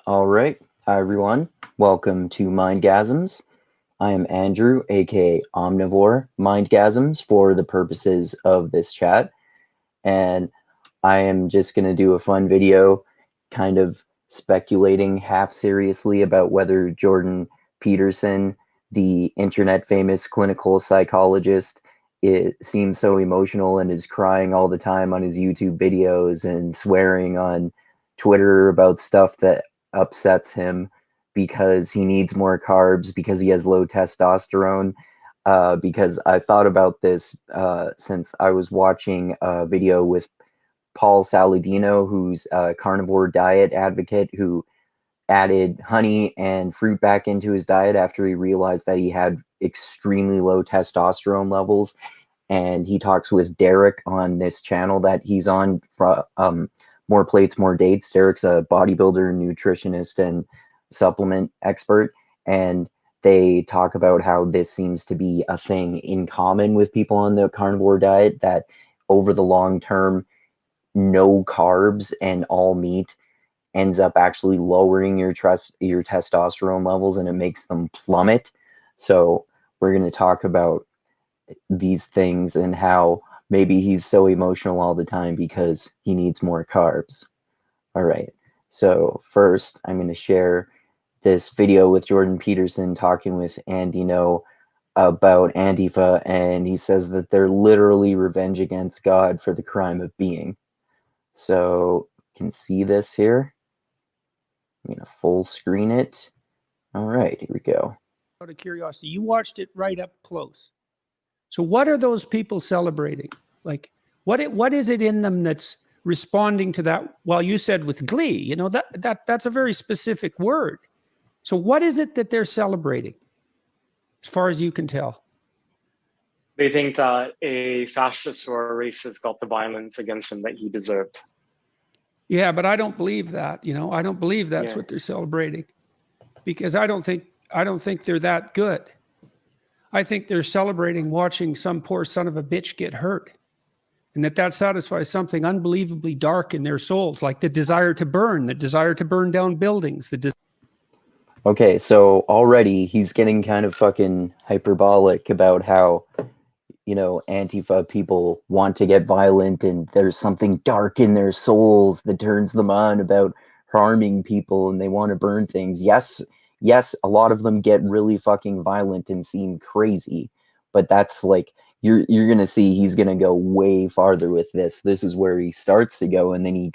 All right. Hi, everyone. Welcome to Mindgasms. I am Andrew, aka Omnivore Mindgasms, for the purposes of this chat. And I am just going to do a fun video, kind of speculating half seriously about whether Jordan Peterson, the internet famous clinical psychologist, it seems so emotional and is crying all the time on his YouTube videos and swearing on Twitter about stuff that upsets him because he needs more carbs, because he has low testosterone. Because I thought about this since I was watching a video with Paul Saladino, who's a carnivore diet advocate who added honey and fruit back into his diet after he realized that he had extremely low testosterone levels. And he talks with Derek on this channel that he's on for More Plates, More Dates. Derek's a bodybuilder, nutritionist, and supplement expert. And they talk about how this seems to be a thing in common with people on the carnivore diet, that over the long term, no carbs and all meat ends up actually lowering your testosterone levels, and it makes them plummet. So we're going to talk about these things and how maybe he's so emotional all the time because he needs more carbs. All right. So first, I'm going to share this video with Jordan Peterson talking with Andy No about Antifa, and he says that they're literally revenge against God for the crime of being. So you can see this here. I'm going to full screen it. All right, here we go. Out of curiosity, you watched it right up close. So what are those people celebrating? Like, what is it in them that's responding to that? Well, you said with glee, you know, that's a very specific word. So what is it that they're celebrating, as far as you can tell? They think that a fascist or a racist got the violence against him that he deserved. Yeah, but I don't believe that. You know, I don't believe that's what they're celebrating, because I don't think they're that good. I think they're celebrating watching some poor son of a bitch get hurt, and that satisfies something unbelievably dark in their souls, like the desire to burn down buildings. Okay, so already he's getting kind of fucking hyperbolic about how, you know, Antifa people want to get violent and there's something dark in their souls that turns them on about harming people and they want to burn things. Yes, a lot of them get really fucking violent and seem crazy, but that's like, you're gonna see he's gonna go way farther with this. This is where he starts to go, and then he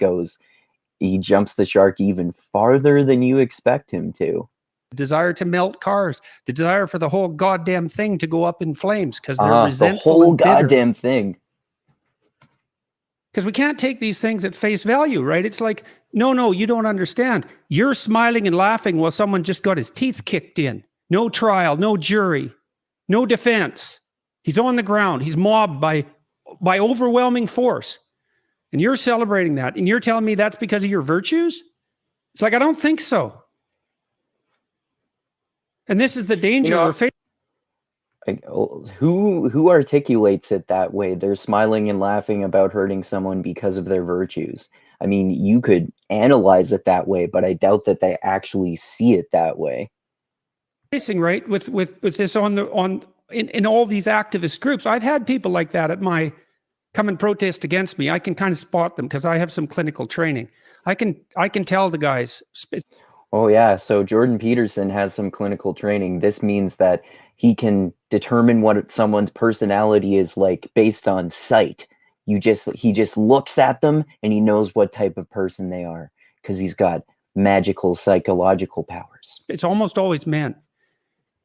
jumps the shark even farther than you expect him to. Desire to melt cars, the desire for the whole goddamn thing to go up in flames because they're resentful the whole and bitter. goddamn thing. Because we can't take these things at face value, right? It's like, no, you don't understand. You're smiling and laughing while someone just got his teeth kicked in. No trial, no jury, no defense. He's on the ground. He's mobbed by overwhelming force. And you're celebrating that. And you're telling me that's because of your virtues? It's like, I don't think so. And this is the danger we're facing. Like, who articulates it that way? They're smiling and laughing about hurting someone because of their virtues. I mean, you could analyze it that way, but I doubt that they actually see it that way. Right, with this in all these activist groups. I've had people like that at my come and protest against me. I can kind of spot them because I have some clinical training. I can tell the guys. Oh yeah, so Jordan Peterson has some clinical training. This means that he can determine what someone's personality is like based on sight. He just looks at them and he knows what type of person they are because he's got magical psychological powers. It's almost always men.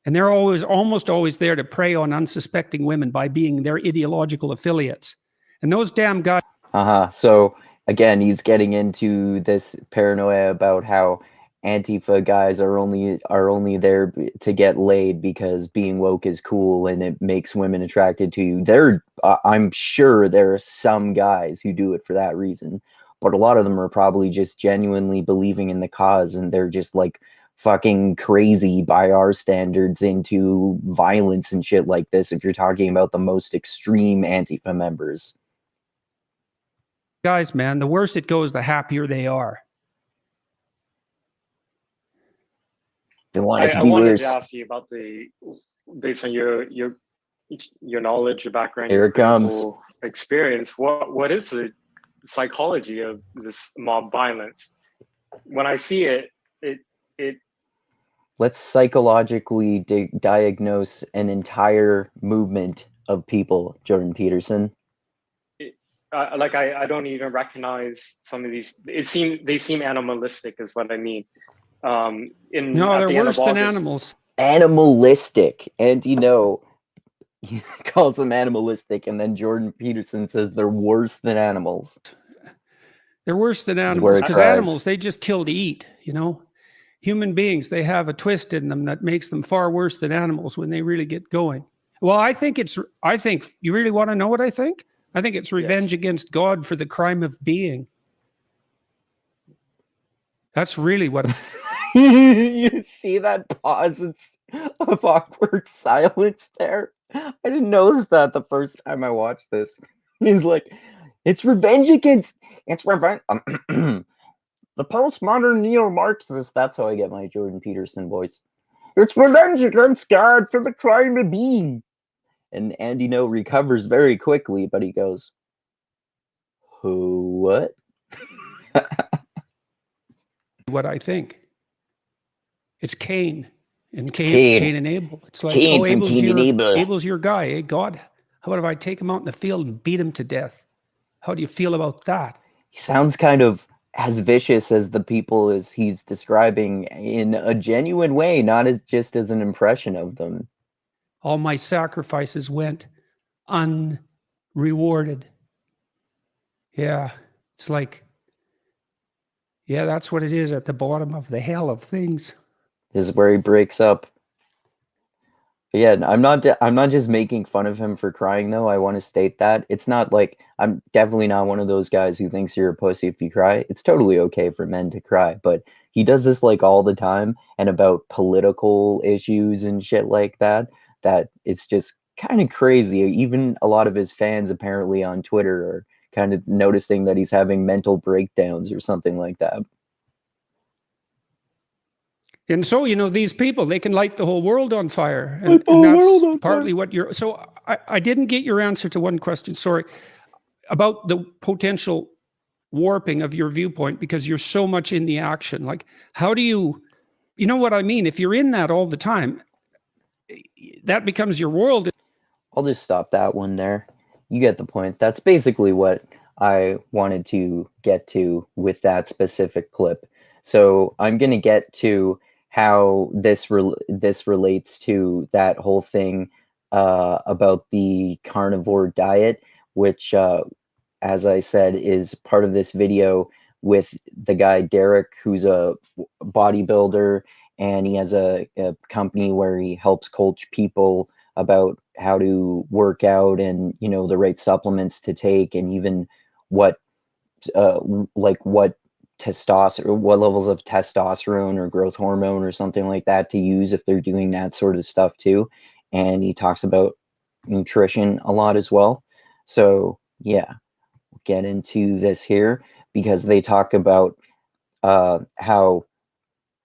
And they're almost always there to prey on unsuspecting women by being their ideological affiliates. And those damn guys. So again, he's getting into this paranoia about how Antifa guys are only there to get laid because being woke is cool and it makes women attracted to you. I'm sure there are some guys who do it for that reason, but a lot of them are probably just genuinely believing in the cause, and they're just like fucking crazy by our standards into violence and shit like this if you're talking about the most extreme Antifa members. Guys, man, the worse it goes, the happier they are. They want it to I be wanted to worse. ask you about based on your knowledge, your background, Here your it comes. clinical experience. What is the psychology of this mob violence? When I see it, it Let's psychologically diagnose an entire movement of people, Jordan Peterson. like I don't even recognize some of these. They seem animalistic, is what I mean. No, At they're the end of worse than August, animals. Animalistic. And he calls them animalistic, and then Jordan Peterson says they're worse than animals. They're worse than Is where animals it because cries. animals, they just kill to eat, you know. Human beings, they have a twist in them that makes them far worse than animals when they really get going. Well, I think you really want to know what I think? I think it's revenge against God for the crime of being. That's really what. You see that pause of awkward silence there? I didn't notice that the first time I watched this. He's like, it's revenge. The postmodern neo-Marxist. That's how I get my Jordan Peterson voice. It's revenge against God for the crime of being. And Andy No recovers very quickly, but he goes, what? What I think. It's Cain and Cain and Abel. It's like, Cain oh, from Cain and Abel. Abel's your guy, eh? God, how about if I take him out in the field and beat him to death? How do you feel about that? He sounds kind of as vicious as the people as he's describing in a genuine way, not as just as an impression of them. All my sacrifices went unrewarded. Yeah, it's like, yeah, that's what it is at the bottom of the hell of things. This is where he breaks up. But yeah, I'm not just making fun of him for crying though. I want to state that it's not like I'm definitely not one of those guys who thinks you're a pussy if you cry. It's totally okay for men to cry, but he does this like all the time and about political issues and shit like that. That it's just kind of crazy. Even a lot of his fans apparently on Twitter are kind of noticing that he's having mental breakdowns or something like that. And so, you know, these people, they can light the whole world on fire. And that's partly what you're. So I didn't get your answer to one question, sorry, about the potential warping of your viewpoint because you're so much in the action. Like, how do you know what I mean? If you're in that all the time, that becomes your world. I'll just stop that one there. You get the point. That's basically what I wanted to get to with that specific clip. So I'm going to get to how this relates to that whole thing about the carnivore diet, which, as I said, is part of this video with the guy Derek, who's a bodybuilder, and he has a company where he helps coach people about how to work out and the right supplements to take, and even what what testosterone, what levels of testosterone or growth hormone or something like that to use if they're doing that sort of stuff too. And he talks about nutrition a lot as well. So yeah, we'll get into this here because they talk about how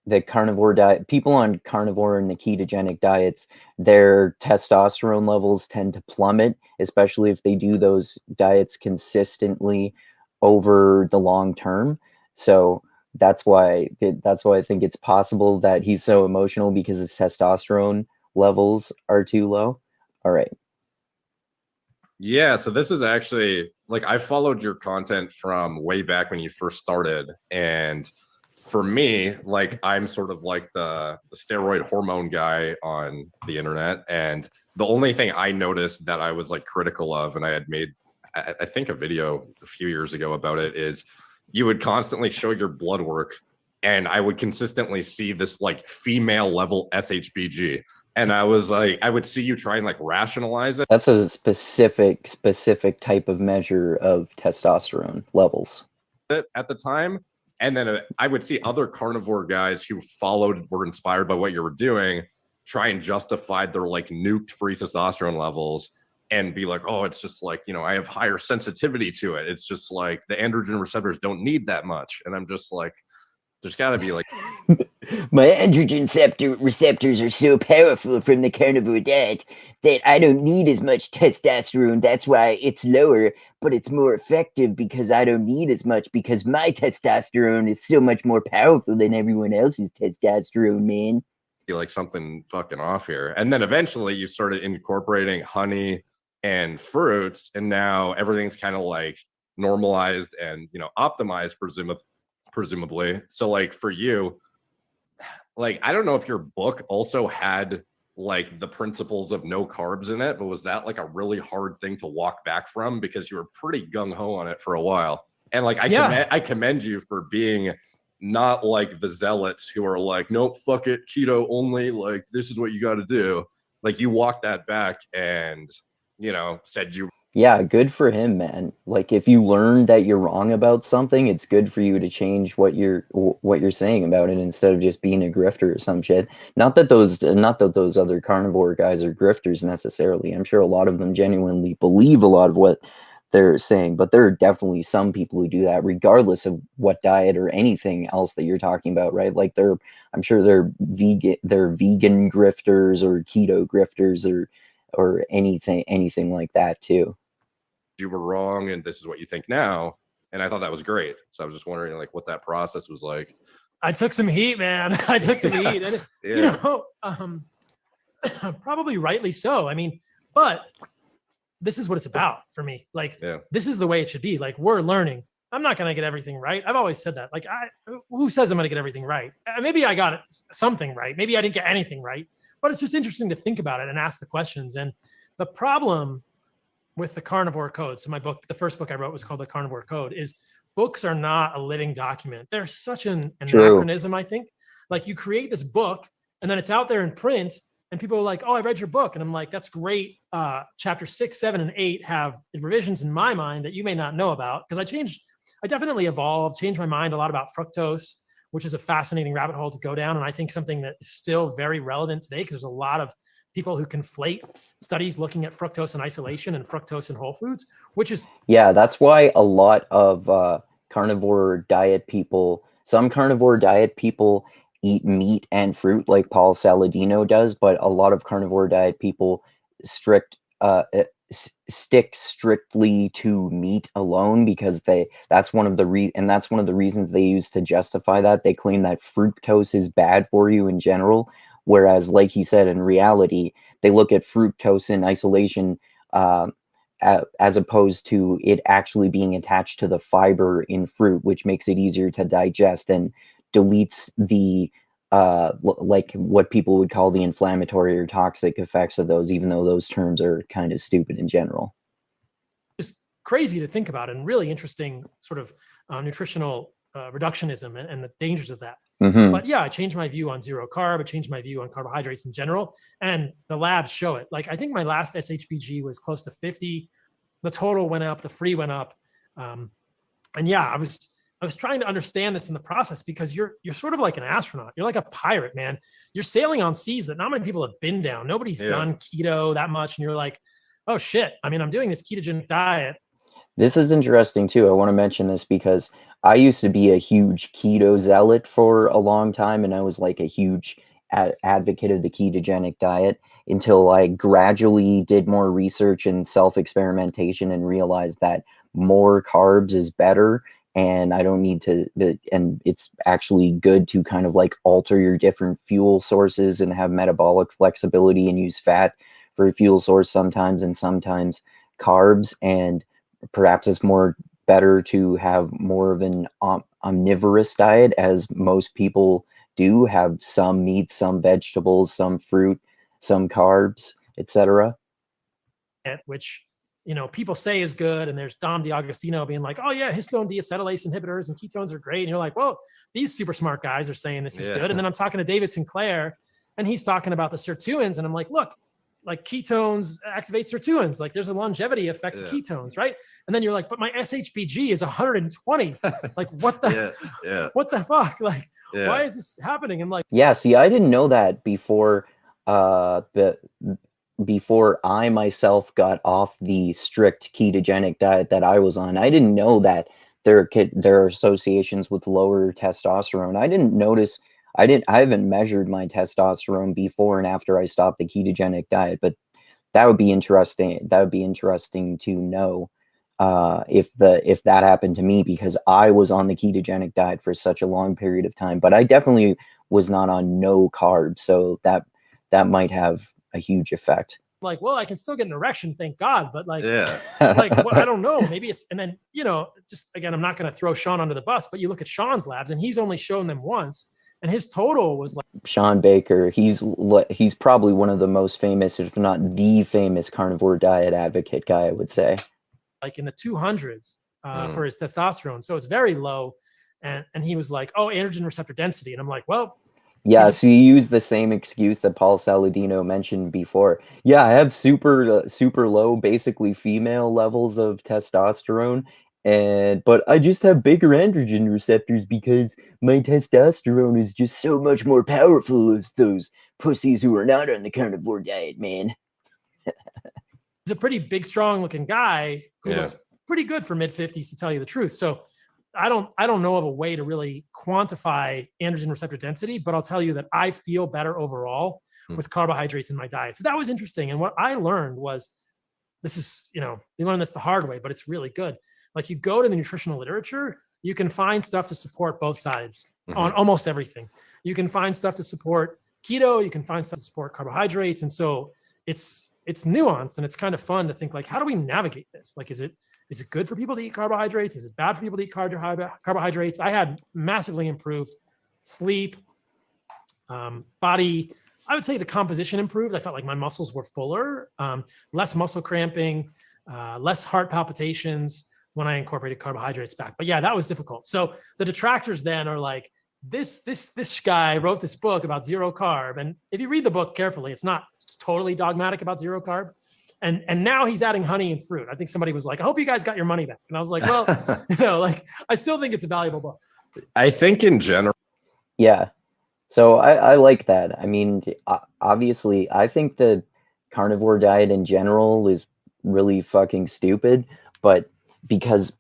the carnivore diet, people on carnivore and the ketogenic diets, their testosterone levels tend to plummet, especially if they do those diets consistently over the long term. So that's why I think it's possible that he's so emotional because his testosterone levels are too low. All right. Yeah, so this is actually like I followed your content from way back when you first started, and for me, like I'm sort of like the steroid hormone guy on the internet, and the only thing I noticed that I was like critical of, and I had made I think a video a few years ago about it, is you would constantly show your blood work, and I would consistently see this like female level SHBG. And I was like, I would see you try and like rationalize it. That's a specific type of measure of testosterone levels At the time. And then I would see other carnivore guys who were inspired by what you were doing, try and justify their like nuked free testosterone levels and be like, oh, it's just like, I have higher sensitivity to it. It's just like the androgen receptors don't need that much. And I'm just like, There's got to be like, My androgen receptors are so powerful from the carnivore diet that I don't need as much testosterone. That's why it's lower, but it's more effective because I don't need as much because my testosterone is so much more powerful than everyone else's testosterone, man. something fucking off here. And then eventually you started incorporating honey and fruits, and now everything's kind of like normalized and optimized, presumably. So like for you, like I don't know if your book also had like the principles of no carbs in it, but was that like a really hard thing to walk back from because you were pretty gung-ho on it for a while? And like I commend you for being not like the zealots who are like, nope, fuck it, keto only, like this is what you got to do. Like you walked that back and said you. Yeah, good for him, man. Like if you learn that you're wrong about something, it's good for you to change what you're saying about it instead of just being a grifter or some shit. Not that those other carnivore guys are grifters necessarily. I'm sure a lot of them genuinely believe a lot of what they're saying, but there are definitely some people who do that regardless of what diet or anything else that you're talking about, right? Like I'm sure they're vegan grifters or keto grifters or anything like that too. You were wrong and this is what you think now, and I thought that was great. So I was just wondering like what that process was like. I took some heat, man. I took some heat, and probably rightly so. I mean, but this is what it's about for me. Like this is the way it should be. Like we're learning. I'm not going to get everything right. I've always said that. Like who says I'm going to get everything right? Maybe I got something right. Maybe I didn't get anything right, but it's just interesting to think about it and ask the questions. And the problem with the carnivore code. So my book, the first book I wrote was called The Carnivore Code, is books are not a living document. They're such an anachronism, I think. Like you create this book and then it's out there in print and people are like, oh, I read your book. And I'm like, that's great. Chapter 6, 7, and 8 have revisions in my mind that you may not know about. Because I definitely evolved, changed my mind a lot about fructose, which is a fascinating rabbit hole to go down. And I think something that is still very relevant today because there's a lot of people who conflate studies looking at fructose in isolation and fructose in whole foods, which is... Yeah, that's why a lot of some carnivore diet people eat meat and fruit like Paul Saladino does, but a lot of carnivore diet people stick strictly to meat alone because that's one of the reasons they use to justify that. They claim that fructose is bad for you in general. Whereas, like he said, in reality, they look at fructose in isolation as opposed to it actually being attached to the fiber in fruit, which makes it easier to digest and deletes the like what people would call the inflammatory or toxic effects of those, even though those terms are kind of stupid in general. It's crazy to think about and really interesting sort of nutritional reductionism and the dangers of that. Mm-hmm. But yeah, I changed my view on zero carb. I changed my view on carbohydrates in general. And the labs show it. Like I think my last SHBG was close to 50. The total went up, the free went up. And yeah, I was trying to understand this in the process because you're sort of like an astronaut. You're like a pirate, man. You're sailing on seas that not many people have been down. Nobody's done keto that much. And you're like, oh shit. I mean, I'm doing this ketogenic diet. This is interesting too. I want to mention this because I used to be a huge keto zealot for a long time, and I was like a huge advocate of the ketogenic diet until I gradually did more research and self-experimentation and realized that more carbs is better, and I don't need to, and it's actually good to kind of like alter your different fuel sources and have metabolic flexibility and use fat for a fuel source sometimes and sometimes carbs, and perhaps it's better to have more of an omnivorous diet, as most people do, have some meat, some vegetables, some fruit, some carbs, etc. Which, people say is good. And there's Dom DiAgostino being like, oh yeah, histone deacetylase inhibitors and ketones are great. And you're like, well, these super smart guys are saying this is good. And then I'm talking to David Sinclair and he's talking about the sirtuins. And I'm like, look, like ketones activate sirtuins. Like there's a longevity effect of ketones, right? And then you're like, but my SHBG is 120. Like what what the fuck? Like, why is this happening? I'm like, yeah, see, I didn't know that before I myself got off the strict ketogenic diet that I was on. I didn't know that there are associations with lower testosterone. I didn't notice. I haven't measured my testosterone before and after I stopped the ketogenic diet, but that would be interesting. That would be interesting to know if that happened to me, because I was on the ketogenic diet for such a long period of time. But I definitely was not on no carbs, so that might have a huge effect. Like, well, I can still get an erection, thank God, but like, Yeah. like, well, I don't know, maybe it's, and then, you know, just again, I'm not going to throw Sean under the bus, but you look at Sean's labs and he's only shown them once, and his total was like Sean Baker, he's probably one of the most famous, if not the famous, carnivore diet advocate guy, I would say. like in the 200s for his testosterone, so it's very low. And he was like, oh, androgen receptor density, and I'm like, well, Yeah, so you use the same excuse that Paul Saladino mentioned before. Yeah, I have super low, basically female levels of testosterone, but I just have bigger androgen receptors because my testosterone is just so much more powerful as those pussies who are not on the carnivore diet, man. he's a pretty big, strong looking guy who Yeah. looks pretty good for mid 50s, to tell you the truth. So I don't know of a way to really quantify androgen receptor density, but I'll tell you that I feel better overall with carbohydrates in my diet. So that was interesting. And what I learned was, this is, you know, you learn this the hard way, but it's really good. Like, you go to the nutritional literature, you can find stuff to support both sides on almost everything. You can find stuff to support keto, you can find stuff to support carbohydrates. And so it's nuanced, and it's kind of fun to think, like, how do we navigate this? Like, is it good for people to eat carbohydrates? Is it bad for people to eat carbohydrates? I had massively improved sleep, body. I would say the composition improved. I felt like my muscles were fuller, less muscle cramping, less heart palpitations when I incorporated carbohydrates back. But yeah, that was difficult. So the detractors then are like, this guy wrote this book about zero carb. And if you read the book carefully, it's totally dogmatic about zero carb. And now he's adding honey and fruit. I think somebody was like, I hope you guys got your money back. And I was like, well, you know, like, I still think it's a valuable book. I think in general. Yeah. So I like that. I mean, obviously, I think the carnivore diet in general is really fucking stupid, but because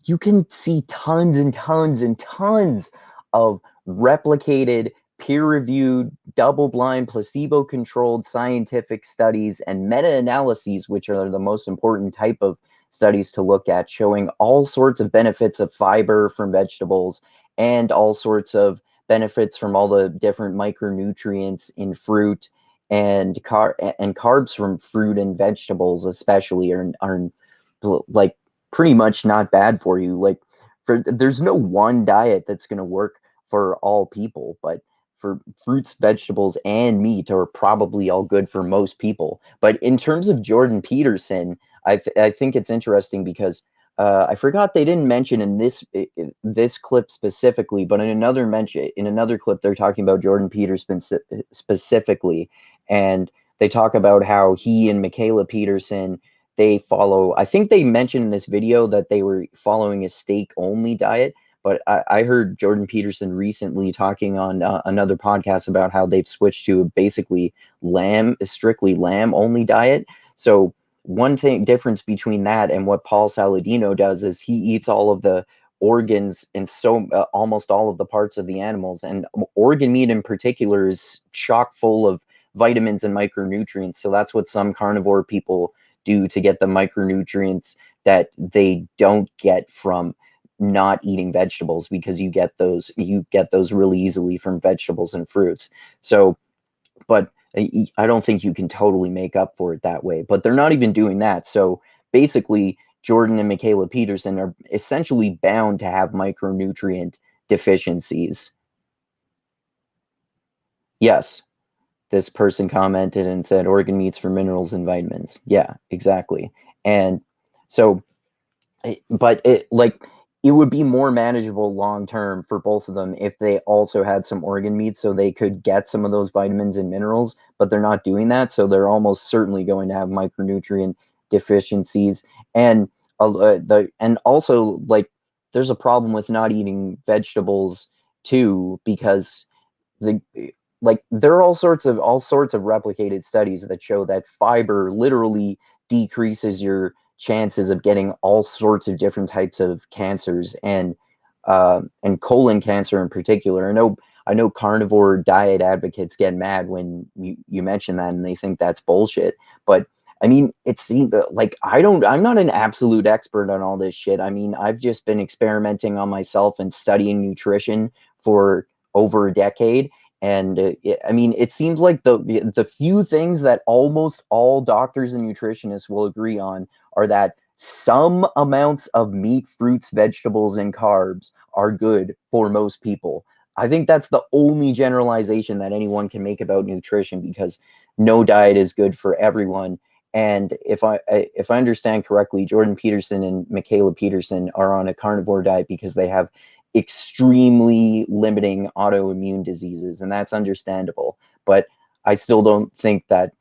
you can see tons and tons and tons of replicated, peer-reviewed, double-blind, placebo-controlled scientific studies and meta-analyses, which are the most important type of studies to look at, showing all sorts of benefits of fiber from vegetables and all sorts of benefits from all the different micronutrients in fruit, and carbs from fruit and vegetables especially are like pretty much not bad for you. Like, there's no one diet that's going to work for all people, but for fruits, vegetables, and meat are probably all good for most people. But in terms of Jordan Peterson, I think it's interesting because I forgot they didn't mention in this clip specifically, but in another clip, they're talking about Jordan Peterson specifically, and they talk about how he and Michaela Peterson, they follow. I think they mentioned in this video that they were following a steak only diet, but I heard Jordan Peterson recently talking on another podcast about how they've switched to basically strictly lamb only diet. So one thing difference between that and what Paul Saladino does is he eats all of the organs and almost all of the parts of the animals, and organ meat in particular is chock full of vitamins and micronutrients. So that's what some carnivore people do to get the micronutrients that they don't get from not eating vegetables, because you get those really easily from vegetables and fruits. So, but I don't think you can totally make up for it that way, but they're not even doing that. So basically, Jordan and Michaela Peterson are essentially bound to have micronutrient deficiencies. Yes, this person commented and said organ meats for minerals and vitamins. Yeah, exactly. And so, but it would be more manageable long term for both of them if they also had some organ meat so they could get some of those vitamins and minerals, but they're not doing that, so they're almost certainly going to have micronutrient deficiencies. And also, like, there's a problem with not eating vegetables too, because there are all sorts of replicated studies that show that fiber literally decreases your chances of getting all sorts of different types of cancers, and colon cancer in particular. I know carnivore diet advocates get mad when you mention that, and they think that's bullshit. But I mean, it seems like I'm not an absolute expert on all this shit. I mean, I've just been experimenting on myself and studying nutrition for over a decade. And I mean, it seems like the few things that almost all doctors and nutritionists will agree on are that some amounts of meat, fruits, vegetables, and carbs are good for most people. I think that's the only generalization that anyone can make about nutrition, because no diet is good for everyone. And if I understand correctly, Jordan Peterson and Michaela Peterson are on a carnivore diet because they have extremely limiting autoimmune diseases, and that's understandable. But I still don't think that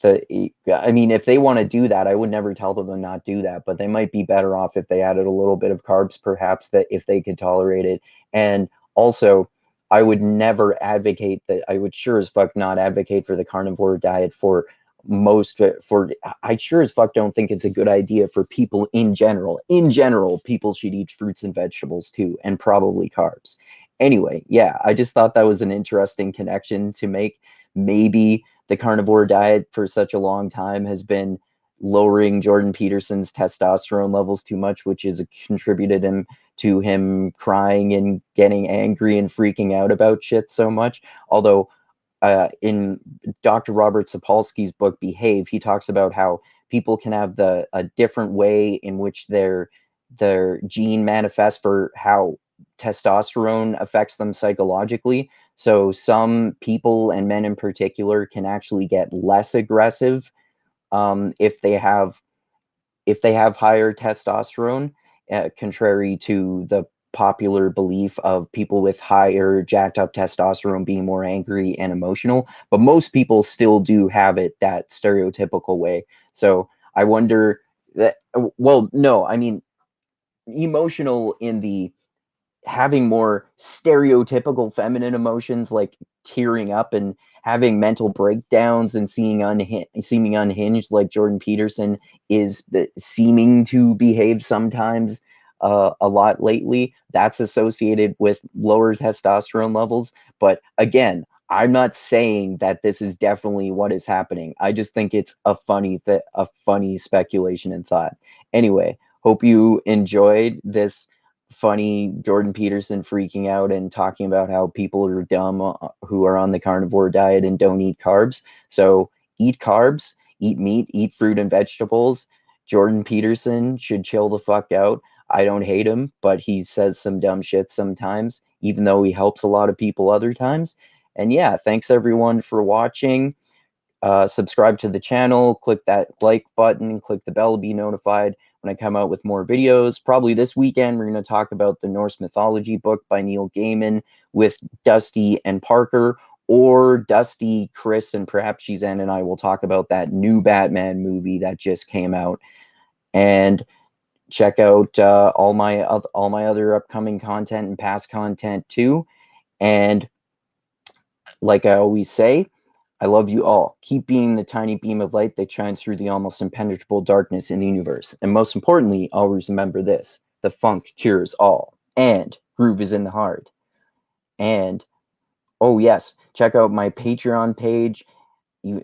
I mean, if they want to do that, I would never tell them to not do that, but they might be better off if they added a little bit of carbs, perhaps, that if they could tolerate it. And also, I would never advocate that. I would sure as fuck not advocate for the carnivore diet for I sure as fuck don't think it's a good idea for people in general. In general, people should eat fruits and vegetables too, and probably carbs. Anyway, yeah, I just thought that was an interesting connection to make. Maybe the carnivore diet for such a long time has been lowering Jordan Peterson's testosterone levels too much, which has contributed to him crying and getting angry and freaking out about shit so much. Although in Dr. Robert Sapolsky's book Behave, he talks about how people can have a different way in which their gene manifests for how testosterone affects them psychologically. So some people, and men in particular, can actually get less aggressive if they have higher testosterone, contrary to the popular belief of people with higher jacked up testosterone being more angry and emotional. But most people still do have it that stereotypical way. So I wonder that, well, no, I mean, emotional in the having more stereotypical feminine emotions, like tearing up and having mental breakdowns and seeming unhinged, like Jordan Peterson is seeming to behave sometimes a lot lately. That's associated with lower testosterone levels. But again, I'm not saying that this is definitely what is happening. I just think it's a funny speculation and thought. Anyway, hope you enjoyed this funny Jordan Peterson freaking out and talking about how people are dumb who are on the carnivore diet and don't eat carbs. So eat carbs, eat meat, eat fruit and vegetables. Jordan Peterson should chill the fuck out. I don't hate him, but he says some dumb shit sometimes, even though he helps a lot of people other times. And yeah, thanks everyone for watching. Subscribe to the channel, click that like button, click the bell to be notified when I come out with more videos. Probably this weekend, we're going to talk about the Norse mythology book by Neil Gaiman with Dusty and Parker, or Dusty, Chris, and perhaps Shizan and I will talk about that new Batman movie that just came out. And check out all my other upcoming content and past content too. And like I always say, I love you all. Keep being the tiny beam of light that shines through the almost impenetrable darkness in the universe. And most importantly, always remember this: the funk cures all, and groove is in the heart. And oh yes, check out my Patreon page.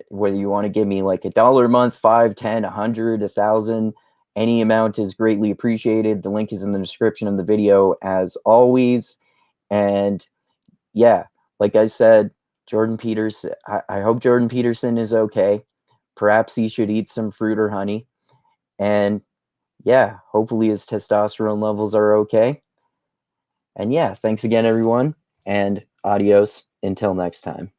Whether you want to give me like $1 a month, 5, 10, 100, 1,000, any amount is greatly appreciated. The link is in the description of the video as always. And yeah, like I said, Jordan Peterson, I hope Jordan Peterson is okay. Perhaps he should eat some fruit or honey. And yeah, hopefully his testosterone levels are okay. And yeah, thanks again, everyone. And adios until next time.